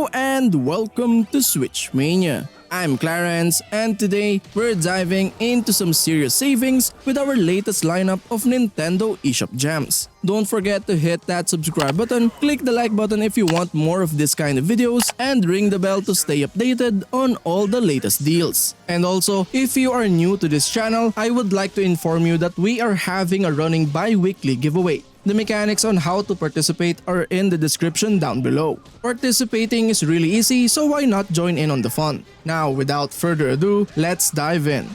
Hello and welcome to Switch Mania. I'm Clarence and today we're diving into some serious savings with our latest lineup of Nintendo eShop gems. Don't forget to hit that subscribe button, click the like button if you want more of this kind of videos, and ring the bell to stay updated on all the latest deals. And also, if you are new to this channel, I would like to inform you that we are having a running bi-weekly giveaway. The mechanics on how to participate are in the description down below. Participating is really easy, so why not join in on the fun? Now, without further ado, let's dive in.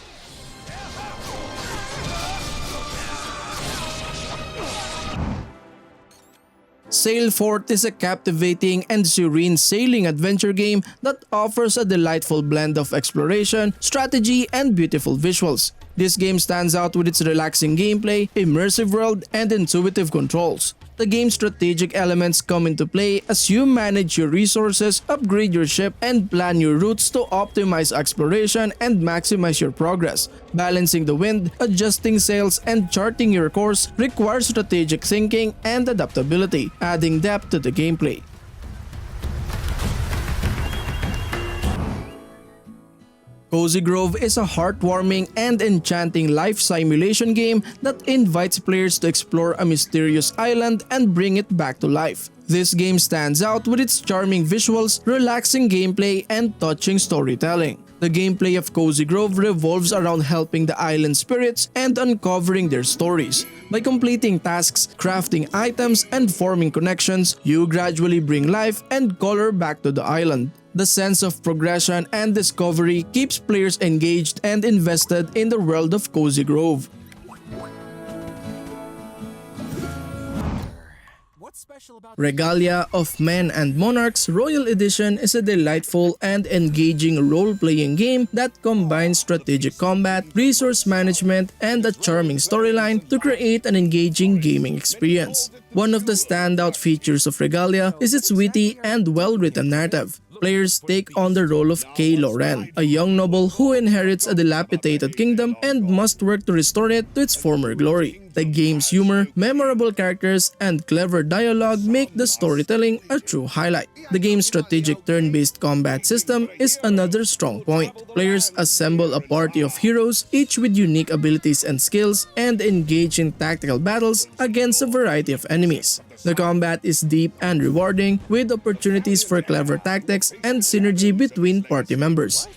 Sailfort is a captivating and serene sailing adventure game that offers a delightful blend of exploration, strategy, and beautiful visuals. This game stands out with its relaxing gameplay, immersive world, and intuitive controls. The game's strategic elements come into play as you manage your resources, upgrade your ship, and plan your routes to optimize exploration and maximize your progress. Balancing the wind, adjusting sails, and charting your course requires strategic thinking and adaptability, adding depth to the gameplay. Cozy Grove is a heartwarming and enchanting life simulation game that invites players to explore a mysterious island and bring it back to life. This game stands out with its charming visuals, relaxing gameplay, and touching storytelling. The gameplay of Cozy Grove revolves around helping the island spirits and uncovering their stories. By completing tasks, crafting items, and forming connections, you gradually bring life and color back to the island. The sense of progression and discovery keeps players engaged and invested in the world of Cozy Grove. Regalia of Men and Monarchs Royal Edition is a delightful and engaging role-playing game that combines strategic combat, resource management, and a charming storyline to create an engaging gaming experience. One of the standout features of Regalia is its witty and well-written narrative. Players take on the role of Kay Loren, a young noble who inherits a dilapidated kingdom and must work to restore it to its former glory. The game's humor, memorable characters, and clever dialogue make the storytelling a true highlight. The game's strategic turn-based combat system is another strong point. Players assemble a party of heroes, each with unique abilities and skills, and engage in tactical battles against a variety of enemies. The combat is deep and rewarding, with opportunities for clever tactics and synergy between party members.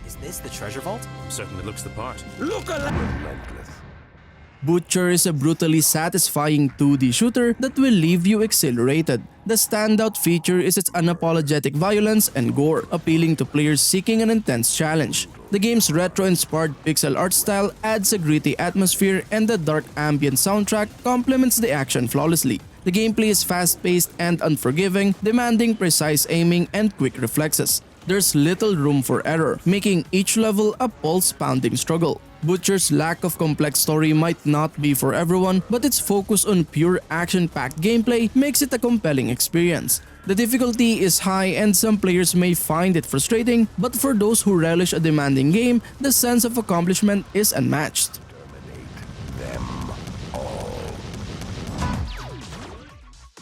Is this the treasure vault? Certainly looks the part. Look alive! Relentless. Butcher is a brutally satisfying 2D shooter that will leave you exhilarated. The standout feature is its unapologetic violence and gore, appealing to players seeking an intense challenge. The game's retro-inspired pixel art style adds a gritty atmosphere, and the dark ambient soundtrack complements the action flawlessly. The gameplay is fast-paced and unforgiving, demanding precise aiming and quick reflexes. There's little room for error, making each level a pulse-pounding struggle. Butcher's lack of complex story might not be for everyone, but its focus on pure action-packed gameplay makes it a compelling experience. The difficulty is high and some players may find it frustrating, but for those who relish a demanding game, the sense of accomplishment is unmatched.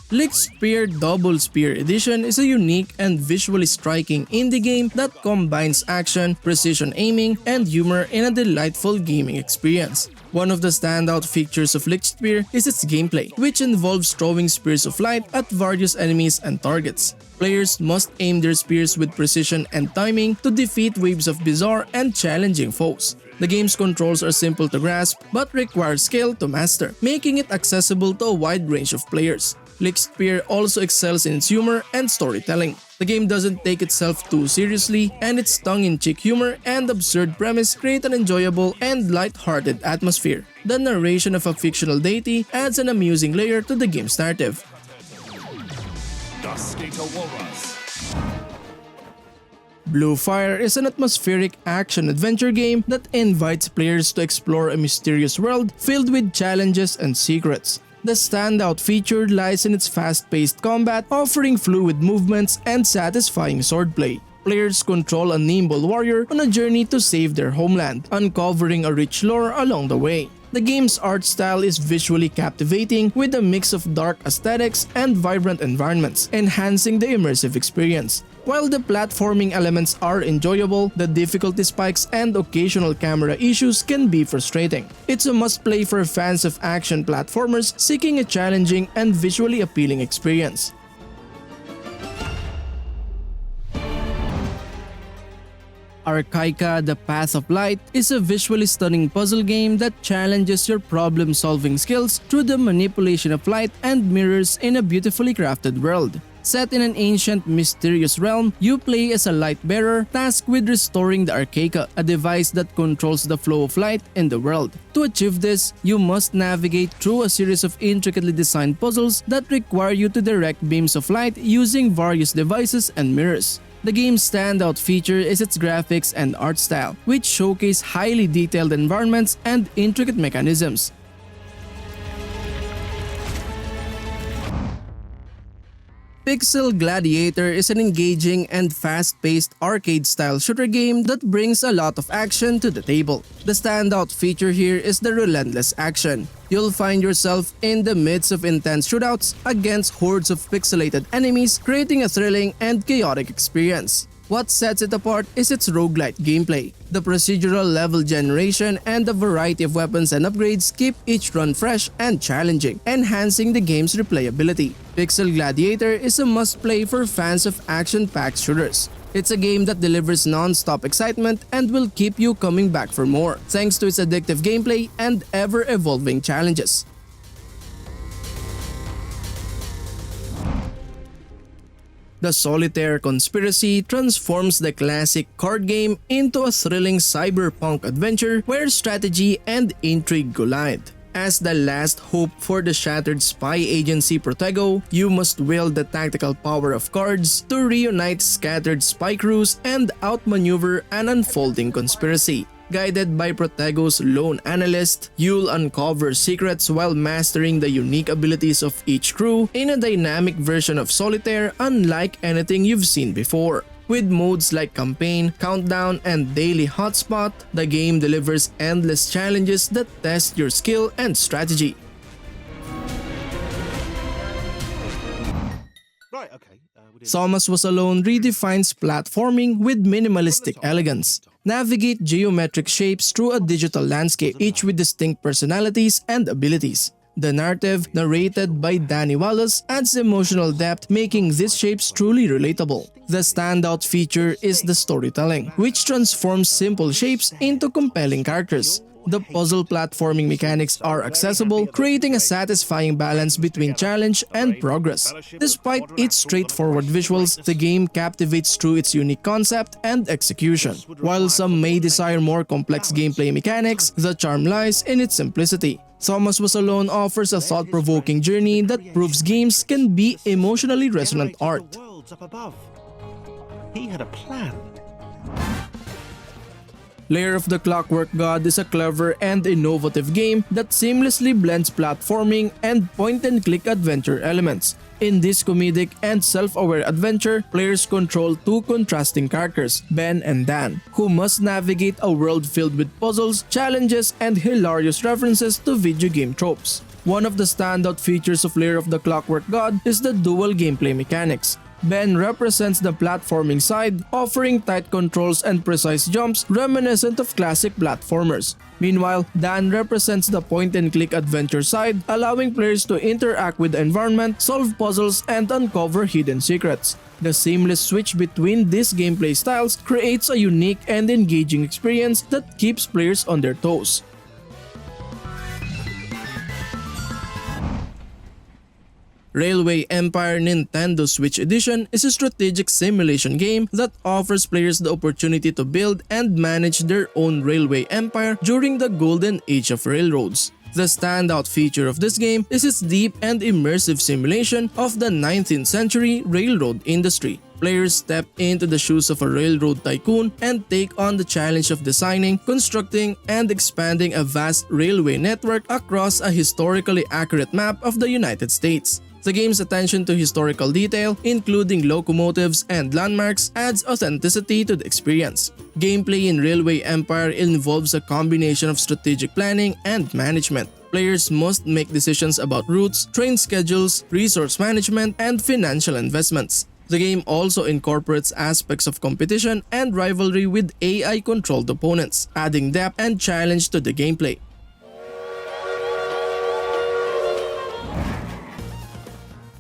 Lichtspeer Double Speer Edition is a unique and visually striking indie game that combines action, precision aiming, and humor in a delightful gaming experience. One of the standout features of Lichtspeer is its gameplay, which involves throwing spears of light at various enemies and targets. Players must aim their spears with precision and timing to defeat waves of bizarre and challenging foes. The game's controls are simple to grasp but require skill to master, making it accessible to a wide range of players. Lichtspeer also excels in its humor and storytelling. The game doesn't take itself too seriously, and its tongue-in-cheek humor and absurd premise create an enjoyable and light-hearted atmosphere. The narration of a fictional deity adds an amusing layer to the game's narrative. Blue Fire is an atmospheric action-adventure game that invites players to explore a mysterious world filled with challenges and secrets. The standout feature lies in its fast-paced combat, offering fluid movements and satisfying swordplay. Players control a nimble warrior on a journey to save their homeland, uncovering a rich lore along the way. The game's art style is visually captivating with a mix of dark aesthetics and vibrant environments, enhancing the immersive experience. While the platforming elements are enjoyable, the difficulty spikes and occasional camera issues can be frustrating. It's a must-play for fans of action platformers seeking a challenging and visually appealing experience. Archaica: The Path of Light is a visually stunning puzzle game that challenges your problem-solving skills through the manipulation of light and mirrors in a beautifully crafted world. Set in an ancient, mysterious realm, you play as a light bearer tasked with restoring the Archaica, a device that controls the flow of light in the world. To achieve this, you must navigate through a series of intricately designed puzzles that require you to direct beams of light using various devices and mirrors. The game's standout feature is its graphics and art style, which showcase highly detailed environments and intricate mechanisms. Pixel Gladiator is an engaging and fast-paced arcade-style shooter game that brings a lot of action to the table. The standout feature here is the relentless action. You'll find yourself in the midst of intense shootouts against hordes of pixelated enemies, creating a thrilling and chaotic experience. What sets it apart is its roguelite gameplay. The procedural level generation and the variety of weapons and upgrades keep each run fresh and challenging, enhancing the game's replayability. Pixel Gladiator is a must-play for fans of action-packed shooters. It's a game that delivers non-stop excitement and will keep you coming back for more, thanks to its addictive gameplay and ever-evolving challenges. The Solitaire Conspiracy transforms the classic card game into a thrilling cyberpunk adventure where strategy and intrigue collide. As the last hope for the shattered spy agency Protego, you must wield the tactical power of cards to reunite scattered spy crews and outmaneuver an unfolding conspiracy. Guided by Protego's lone analyst, you'll uncover secrets while mastering the unique abilities of each crew in a dynamic version of Solitaire unlike anything you've seen before. With modes like Campaign, Countdown, and Daily Hotspot, the game delivers endless challenges that test your skill and strategy. Thomas Was Alone redefines platforming with minimalistic elegance. Navigate geometric shapes through a digital landscape, each with distinct personalities and abilities. The narrative, narrated by Danny Wallace, adds emotional depth, making these shapes truly relatable. The standout feature is the storytelling, which transforms simple shapes into compelling characters. The puzzle platforming mechanics are accessible, creating a satisfying balance between challenge and progress. Despite its straightforward visuals, the game captivates through its unique concept and execution. While some may desire more complex gameplay mechanics, the charm lies in its simplicity. Thomas Was Alone offers a thought-provoking journey that proves games can be emotionally resonant art. He had a plan. Lair of the Clockwork God is a clever and innovative game that seamlessly blends platforming and point-and-click adventure elements. In this comedic and self-aware adventure, players control two contrasting characters, Ben and Dan, who must navigate a world filled with puzzles, challenges, and hilarious references to video game tropes. One of the standout features of Lair of the Clockwork God is the dual gameplay mechanics. Ben represents the platforming side, offering tight controls and precise jumps reminiscent of classic platformers. Meanwhile, Dan represents the point-and-click adventure side, allowing players to interact with the environment, solve puzzles, and uncover hidden secrets. The seamless switch between these gameplay styles creates a unique and engaging experience that keeps players on their toes. Railway Empire Nintendo Switch Edition is a strategic simulation game that offers players the opportunity to build and manage their own railway empire during the golden age of railroads. The standout feature of this game is its deep and immersive simulation of the 19th century railroad industry. Players step into the shoes of a railroad tycoon and take on the challenge of designing, constructing, and expanding a vast railway network across a historically accurate map of the United States. The game's attention to historical detail, including locomotives and landmarks, adds authenticity to the experience. Gameplay in Railway Empire involves a combination of strategic planning and management. Players must make decisions about routes, train schedules, resource management, and financial investments. The game also incorporates aspects of competition and rivalry with AI-controlled opponents, adding depth and challenge to the gameplay.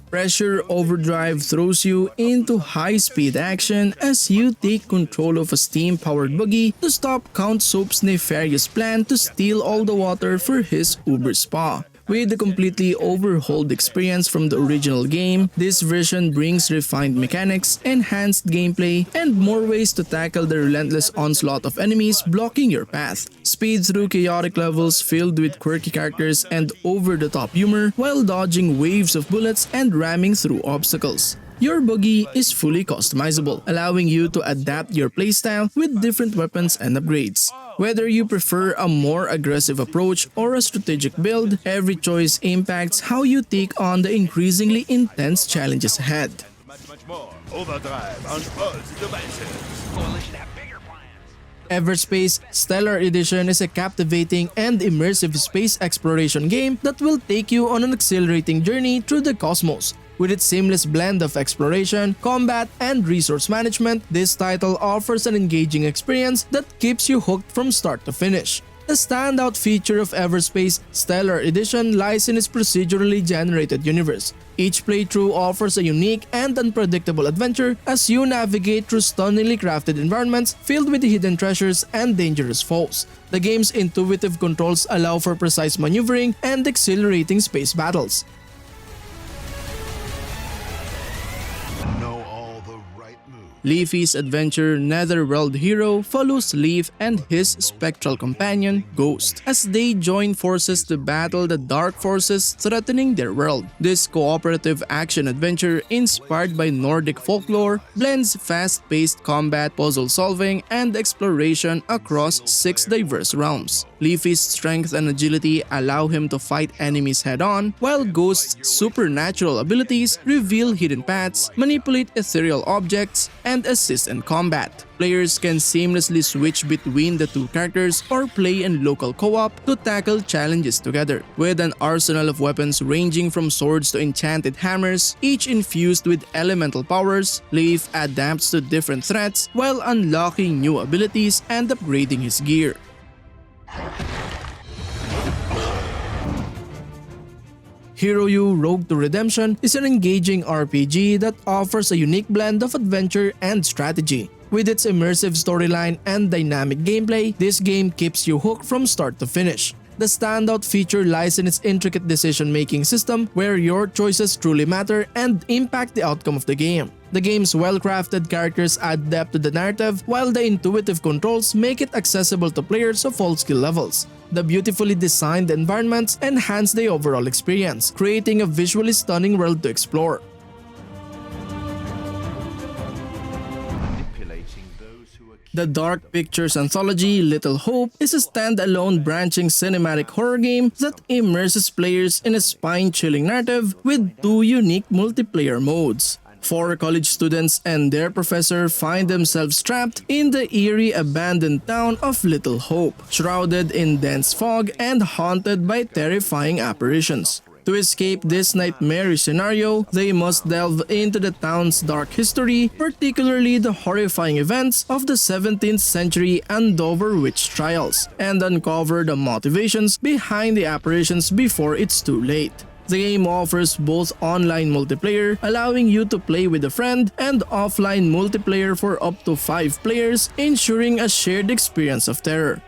Pressure Overdrive throws you into high-speed action as you take control of a steam-powered buggy to stop Count Soap's nefarious plan to steal all the water for his Uber spa. With a completely overhauled experience from the original game, this version brings refined mechanics, enhanced gameplay, and more ways to tackle the relentless onslaught of enemies blocking your path. Speed through chaotic levels filled with quirky characters and over-the-top humor while dodging waves of bullets and ramming through obstacles. Your buggy is fully customizable, allowing you to adapt your playstyle with different weapons and upgrades. Whether you prefer a more aggressive approach or a strategic build, every choice impacts how you take on the increasingly intense challenges ahead. Much more. Overdrive on all devices. Coalition have bigger plans. Everspace Stellar Edition is a captivating and immersive space exploration game that will take you on an exhilarating journey through the cosmos. With its seamless blend of exploration, combat, and resource management, this title offers an engaging experience that keeps you hooked from start to finish. The standout feature of Everspace Stellar Edition lies in its procedurally generated universe. Each playthrough offers a unique and unpredictable adventure as you navigate through stunningly crafted environments filled with hidden treasures and dangerous foes. The game's intuitive controls allow for precise maneuvering and exhilarating space battles. Leif's adventure Netherworld hero follows Leif and his spectral companion, Ghost, as they join forces to battle the dark forces threatening their world. This cooperative action-adventure, inspired by Nordic folklore, blends fast-paced combat, puzzle-solving, and exploration across 6 diverse realms. Leif's strength and agility allow him to fight enemies head-on, while Ghost's supernatural abilities reveal hidden paths, manipulate ethereal objects, and assist in combat. Players can seamlessly switch between the two characters or play in local co-op to tackle challenges together. With an arsenal of weapons ranging from swords to enchanted hammers, each infused with elemental powers, Leif adapts to different threats while unlocking new abilities and upgrading his gear. Hero Rogue to Redemption is an engaging RPG that offers a unique blend of adventure and strategy. With its immersive storyline and dynamic gameplay, this game keeps you hooked from start to finish. The standout feature lies in its intricate decision-making system where your choices truly matter and impact the outcome of the game. The game's well-crafted characters add depth to the narrative, while the intuitive controls make it accessible to players of all skill levels. The beautifully designed environments enhance the overall experience, creating a visually stunning world to explore. The Dark Pictures anthology Little Hope is a standalone branching cinematic horror game that immerses players in a spine-chilling narrative with 2 unique multiplayer modes. 4 college students and their professor find themselves trapped in the eerie abandoned town of Little Hope, shrouded in dense fog and haunted by terrifying apparitions. To escape this nightmarish scenario, they must delve into the town's dark history, particularly the horrifying events of the 17th century Andover witch trials, and uncover the motivations behind the apparitions before it's too late. The game offers both online multiplayer, allowing you to play with a friend, and offline multiplayer for up to 5 players, ensuring a shared experience of terror.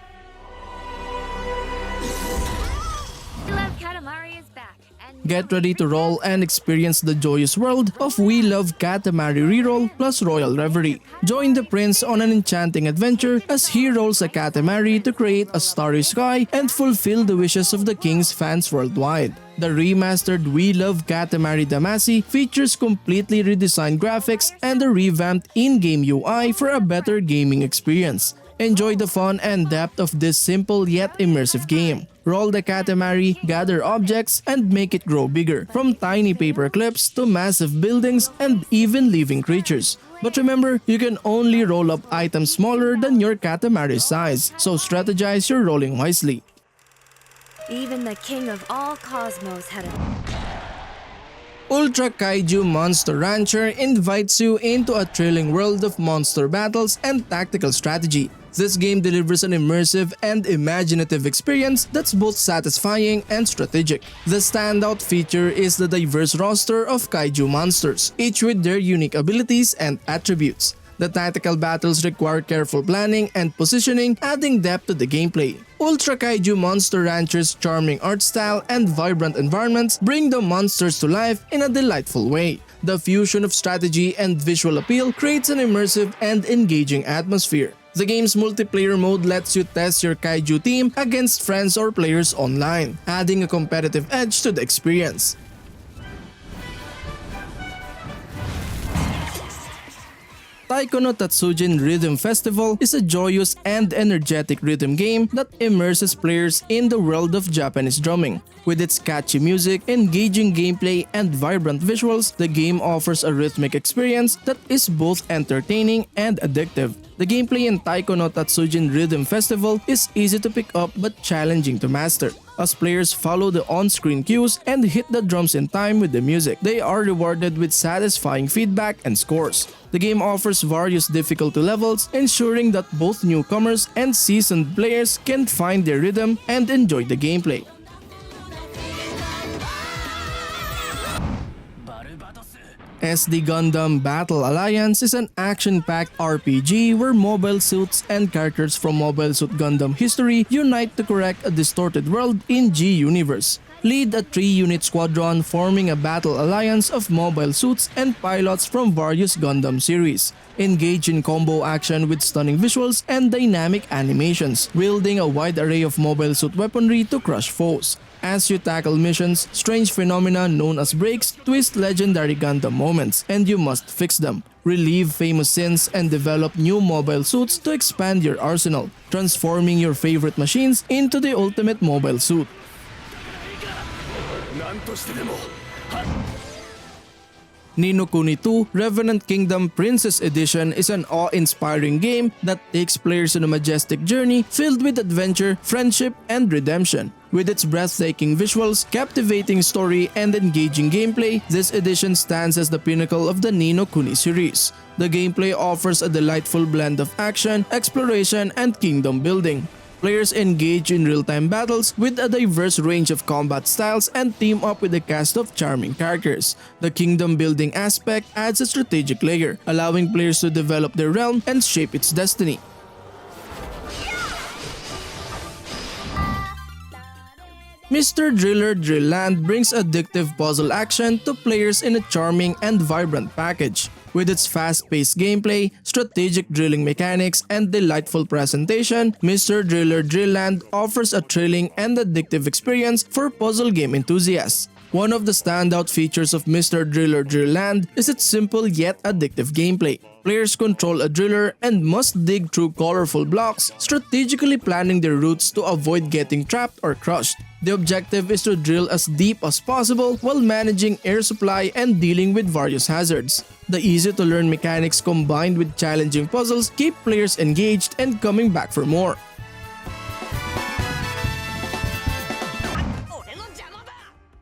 Get ready to roll and experience the joyous world of We Love Katamari REROLL plus Royal Reverie. Join the prince on an enchanting adventure as he rolls a Katamari to create a starry sky and fulfill the wishes of the king's fans worldwide. The remastered We Love Katamari Damacy features completely redesigned graphics and a revamped in-game UI for a better gaming experience. Enjoy the fun and depth of this simple yet immersive game. Roll the Katamari, gather objects, and make it grow bigger, from tiny paper clips to massive buildings and even living creatures. But remember, you can only roll up items smaller than your Katamari size, so strategize your rolling wisely. Even the king of all cosmos had a... Ultra Kaiju Monster Rancher invites you into a thrilling world of monster battles and tactical strategy. This game delivers an immersive and imaginative experience that's both satisfying and strategic. The standout feature is the diverse roster of kaiju monsters, each with their unique abilities and attributes. The tactical battles require careful planning and positioning, adding depth to the gameplay. Ultra Kaiju Monster Rancher's charming art style and vibrant environments bring the monsters to life in a delightful way. The fusion of strategy and visual appeal creates an immersive and engaging atmosphere. The game's multiplayer mode lets you test your kaiju team against friends or players online, adding a competitive edge to the experience. Taiko no Tatsujin Rhythm Festival is a joyous and energetic rhythm game that immerses players in the world of Japanese drumming. With its catchy music, engaging gameplay, and vibrant visuals, the game offers a rhythmic experience that is both entertaining and addictive. The gameplay in Taiko no Tatsujin Rhythm Festival is easy to pick up but challenging to master. As players follow the on-screen cues and hit the drums in time with the music, they are rewarded with satisfying feedback and scores. The game offers various difficulty levels, ensuring that both newcomers and seasoned players can find their rhythm and enjoy the gameplay. SD Gundam Battle Alliance is an action-packed RPG where mobile suits and characters from Mobile Suit Gundam history unite to correct a distorted world in G-Universe. Lead a 3-unit squadron forming a battle alliance of mobile suits and pilots from various Gundam series. Engage in combo action with stunning visuals and dynamic animations, wielding a wide array of mobile suit weaponry to crush foes. As you tackle missions, strange phenomena known as breaks twist legendary Gundam moments, and you must fix them. Relieve famous sins and develop new mobile suits to expand your arsenal, transforming your favorite machines into the ultimate mobile suit. Ni no Kuni 2 Revenant Kingdom Princess Edition is an awe-inspiring game that takes players on a majestic journey filled with adventure, friendship, and redemption. With its breathtaking visuals, captivating story, and engaging gameplay, this edition stands as the pinnacle of the Ni no Kuni series. The gameplay offers a delightful blend of action, exploration, and kingdom building. Players engage in real-time battles with a diverse range of combat styles and team up with a cast of charming characters. The kingdom building aspect adds a strategic layer, allowing players to develop their realm and shape its destiny. Mr. Driller DrillLand brings addictive puzzle action to players in a charming and vibrant package. With its fast-paced gameplay, strategic drilling mechanics, and delightful presentation, Mr. Driller DrillLand offers a thrilling and addictive experience for puzzle game enthusiasts. One of the standout features of Mr. Driller DrillLand is its simple yet addictive gameplay. Players control a driller and must dig through colorful blocks, strategically planning their routes to avoid getting trapped or crushed. The objective is to drill as deep as possible while managing air supply and dealing with various hazards. The easy-to-learn mechanics combined with challenging puzzles keep players engaged and coming back for more.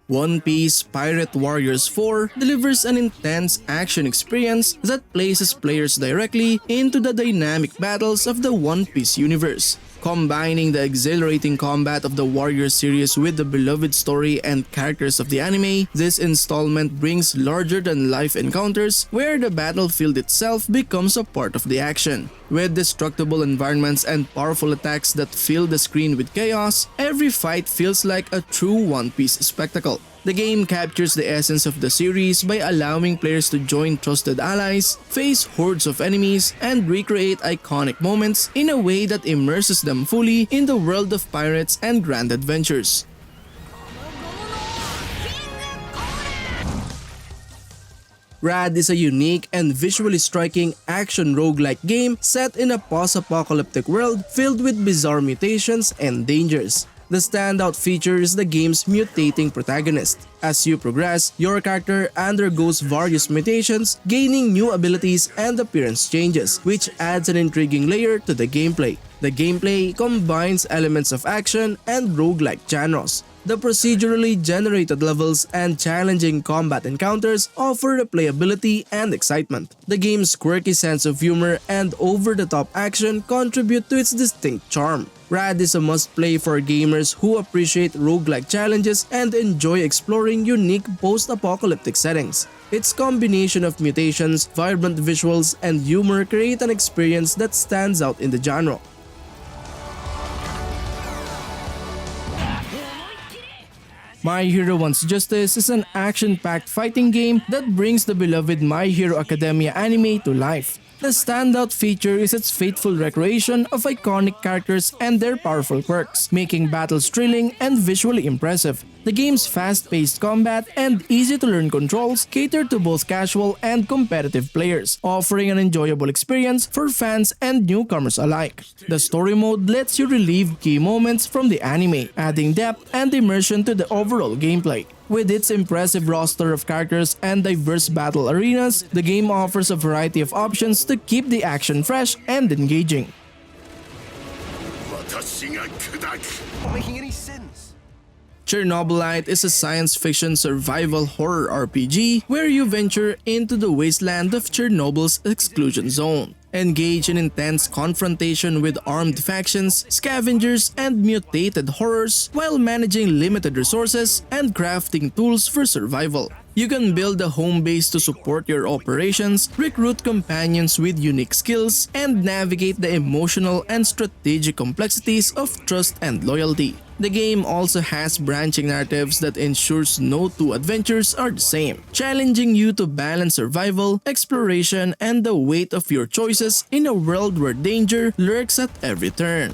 One Piece Pirate Warriors 4 delivers an intense action experience that places players directly into the dynamic battles of the One Piece universe. Combining the exhilarating combat of the Warriors series with the beloved story and characters of the anime, this installment brings larger-than-life encounters where the battlefield itself becomes a part of the action. With destructible environments and powerful attacks that fill the screen with chaos, every fight feels like a true One Piece spectacle. The game captures the essence of the series by allowing players to join trusted allies, face hordes of enemies, and recreate iconic moments in a way that immerses them fully in the world of pirates and grand adventures. Rad is a unique and visually striking action roguelike game set in a post-apocalyptic world filled with bizarre mutations and dangers. The standout feature is the game's mutating protagonist. As you progress, your character undergoes various mutations, gaining new abilities and appearance changes, which adds an intriguing layer to the gameplay. The gameplay combines elements of action and roguelike genres. The procedurally generated levels and challenging combat encounters offer replayability and excitement. The game's quirky sense of humor and over-the-top action contribute to its distinct charm. RAD is a must-play for gamers who appreciate roguelike challenges and enjoy exploring unique post-apocalyptic settings. Its combination of mutations, vibrant visuals, and humor create an experience that stands out in the genre. My Hero Wants Justice is an action-packed fighting game that brings the beloved My Hero Academia anime to life. The standout feature is its faithful recreation of iconic characters and their powerful quirks, making battles thrilling and visually impressive. The game's fast-paced combat and easy-to-learn controls cater to both casual and competitive players, offering an enjoyable experience for fans and newcomers alike. The story mode lets you relive key moments from the anime, adding depth and immersion to the overall gameplay. With its impressive roster of characters and diverse battle arenas, the game offers a variety of options to keep the action fresh and engaging. Not making any sense. Chernobylite is a science fiction survival horror RPG where you venture into the wasteland of Chernobyl's exclusion zone. Engage in intense confrontation with armed factions, scavengers, and mutated horrors while managing limited resources and crafting tools for survival. You can build a home base to support your operations, recruit companions with unique skills, and navigate the emotional and strategic complexities of trust and loyalty. The game also has branching narratives that ensures no two adventures are the same, challenging you to balance survival, exploration, and the weight of your choices in a world where danger lurks at every turn.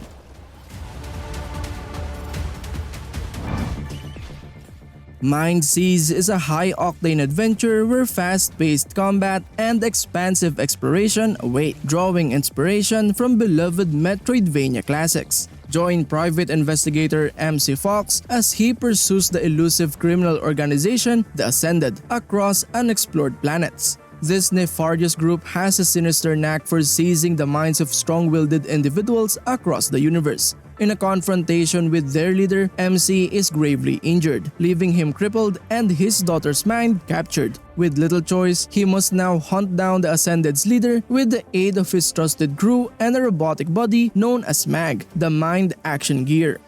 MindSeize is a high-octane adventure where fast-paced combat and expansive exploration await, drawing inspiration from beloved Metroidvania classics. Join Private Investigator MC Fox as he pursues the elusive criminal organization, The Ascended, across unexplored planets. This nefarious group has a sinister knack for seizing the minds of strong-willed individuals across the universe. In a confrontation with their leader, MC is gravely injured, leaving him crippled and his daughter's mind captured. With little choice, he must now hunt down the Ascended's leader with the aid of his trusted crew and a robotic body known as MAG, the Mind Action Gear.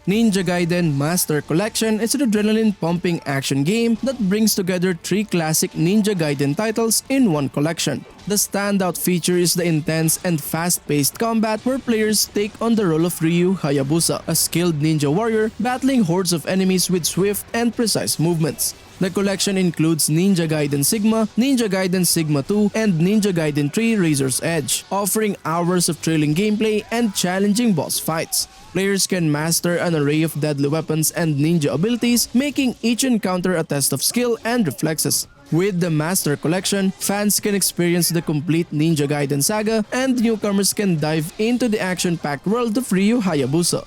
Ninja Gaiden Master Collection is an adrenaline-pumping action game that brings together 3 classic Ninja Gaiden titles in one collection. The standout feature is the intense and fast-paced combat where players take on the role of Ryu Hayabusa, a skilled ninja warrior battling hordes of enemies with swift and precise movements. The collection includes Ninja Gaiden Sigma, Ninja Gaiden Sigma 2, and Ninja Gaiden 3 Razor's Edge, offering hours of thrilling gameplay and challenging boss fights. Players can master an array of deadly weapons and ninja abilities, making each encounter a test of skill and reflexes. With the Master Collection, fans can experience the complete Ninja Gaiden saga, and newcomers can dive into the action-packed world of Ryu Hayabusa.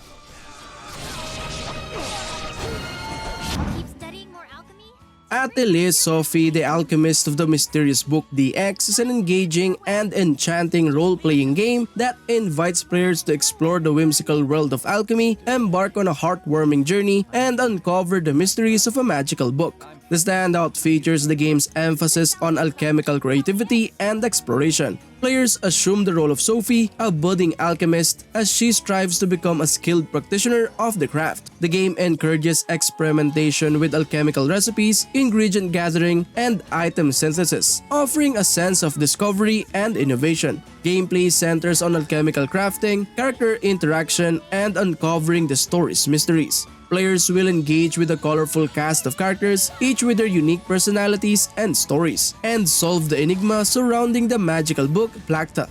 Atelier Sophie, the Alchemist of the Mysterious Book DX is an engaging and enchanting role-playing game that invites players to explore the whimsical world of alchemy, embark on a heartwarming journey, and uncover the mysteries of a magical book. The standout features the game's emphasis on alchemical creativity and exploration. Players assume the role of Sophie, a budding alchemist, as she strives to become a skilled practitioner of the craft. The game encourages experimentation with alchemical recipes, ingredient gathering, and item synthesis, offering a sense of discovery and innovation. Gameplay centers on alchemical crafting, character interaction, and uncovering the story's mysteries. Players will engage with a colorful cast of characters, each with their unique personalities and stories, and solve the enigma surrounding the magical book Plakta.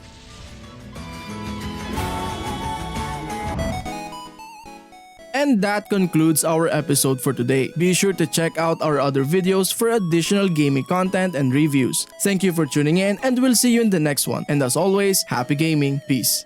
And that concludes our episode for today. Be sure to check out our other videos for additional gaming content and reviews. Thank you for tuning in, and we'll see you in the next one. And as always, happy gaming. Peace.